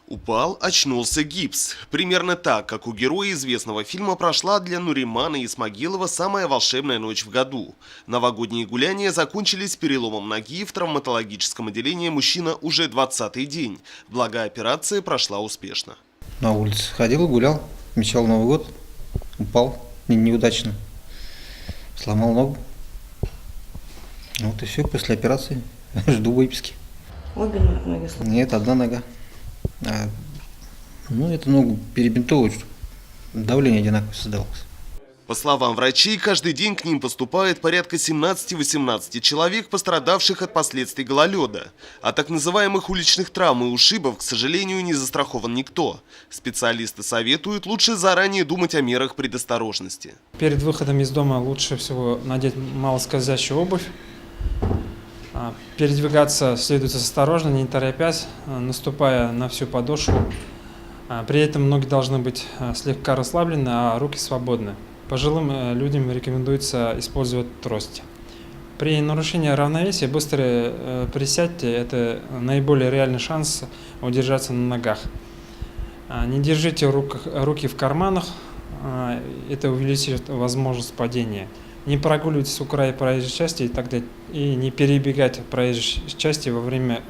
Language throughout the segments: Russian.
Упал, очнулся гипс. Примерно так, как у героя известного фильма, прошла для Нуримана Исмагилова самая волшебная ночь в году. Новогодние гуляния закончились переломом ноги. В травматологическом отделении мужчина уже 20-й день. Благо, операция прошла успешно. На улице ходил, гулял, мечтал Новый год, упал неудачно, сломал ногу. Вот и все, после операции жду выписки. Обе ноги сломали? Нет, одна нога. Это ногу перебинтовывают, давление одинаково создавалось. По словам врачей, каждый день к ним поступает порядка 17-18 человек, пострадавших от последствий гололеда. От так называемых уличных травм и ушибов, к сожалению, не застрахован никто. Специалисты советуют лучше заранее думать о мерах предосторожности. Перед выходом из дома лучше всего надеть малоскользящую обувь. Передвигаться следует осторожно, не торопясь, наступая на всю подошву. При этом ноги должны быть слегка расслаблены, а руки свободны. Пожилым людям рекомендуется использовать трость. При нарушении равновесия быстро присядьте, это наиболее реальный шанс удержаться на ногах. Не держите руки в карманах, это увеличит возможность падения. Не прогуливайтесь у края проезжей части и не перебегайте проезжей части во время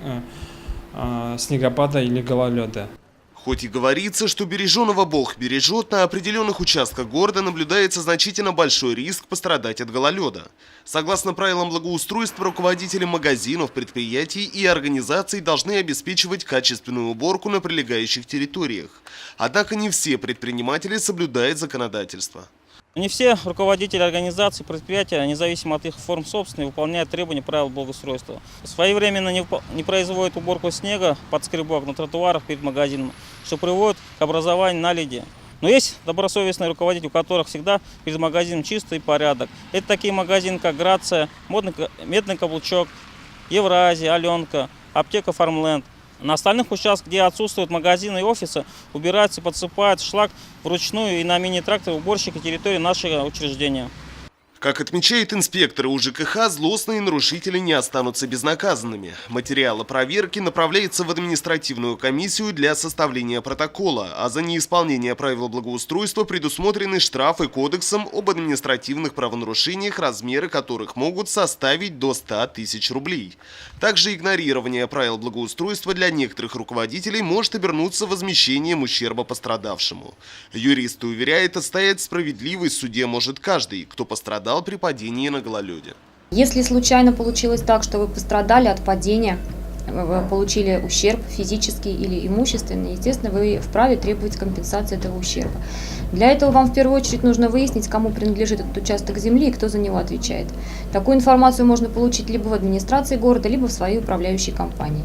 снегопада или гололеда. Хоть и говорится, что береженого Бог бережет, на определенных участках города наблюдается значительно большой риск пострадать от гололеда. Согласно правилам благоустройства, руководители магазинов, предприятий и организаций должны обеспечивать качественную уборку на прилегающих территориях. Однако не все предприниматели соблюдают законодательство. Не все руководители организаций, предприятия, независимо от их форм собственности, выполняют требования правил благоустройства. Своевременно не производят уборку снега под скребок на тротуарах перед магазином, что приводит к образованию наледи. Но есть добросовестные руководители, у которых всегда перед магазином чистый порядок. Это такие магазины, как Грация, Медный Каблучок, Евразия, Аленка, Аптека Фармленд. На остальных участках, где отсутствуют магазины и офисы, убираются и подсыпают шлак вручную и на мини-тракторе уборщика территории нашего учреждения. Как отмечают инспекторы УЖКХ, злостные нарушители не останутся безнаказанными. Материалы проверки направляются в административную комиссию для составления протокола, а за неисполнение правил благоустройства предусмотрены штрафы кодексом об административных правонарушениях, размеры которых могут составить до 100 тысяч рублей. Также игнорирование правил благоустройства для некоторых руководителей может обернуться возмещением ущерба пострадавшему. Юристы уверяют, отстоять справедливость в суде может каждый, кто пострадал при падении на гололеде. Если случайно получилось так, что вы пострадали от падения, вы получили ущерб физический или имущественный, естественно, вы вправе требовать компенсации этого ущерба. Для этого вам в первую очередь нужно выяснить, кому принадлежит этот участок земли и кто за него отвечает. Такую информацию можно получить либо в администрации города, либо в своей управляющей компании.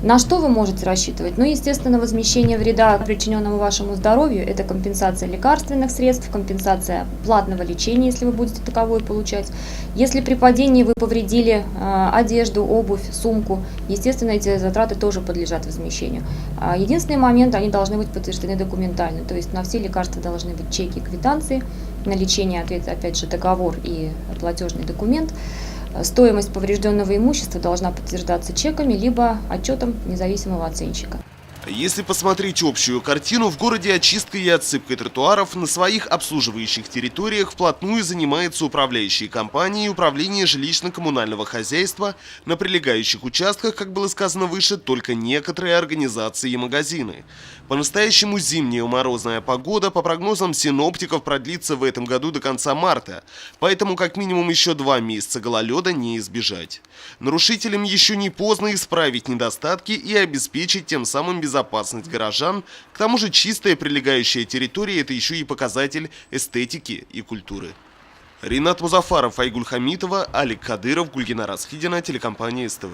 На что вы можете рассчитывать? Естественно, возмещение вреда, причиненного вашему здоровью, это компенсация лекарственных средств, компенсация платного лечения, если вы будете таковое получать. Если при падении вы повредили одежду, обувь, сумку, естественно, эти затраты тоже подлежат возмещению. Единственный момент, они должны быть подтверждены документально, то есть на все лекарства должны быть чеки, квитанции, на лечение, опять же, договор и платежный документ. Стоимость поврежденного имущества должна подтверждаться чеками либо отчетом независимого оценщика. Если посмотреть общую картину, в городе очисткой и отсыпкой тротуаров на своих обслуживающих территориях вплотную занимаются управляющие компании и управление жилищно-коммунального хозяйства. На прилегающих участках, как было сказано выше, только некоторые организации и магазины. По-настоящему зимняя морозная погода, по прогнозам синоптиков, продлится в этом году до конца марта, поэтому как минимум еще 2 месяца гололеда не избежать. Нарушителям еще не поздно исправить недостатки и обеспечить тем самым безопасность горожан. К тому же чистая прилегающая территория – это еще и показатель эстетики и культуры. Ринат Музафаров, Айгуль Хамитова, Алик Кадыров, Гульгина Расхидина, телекомпания СТВ.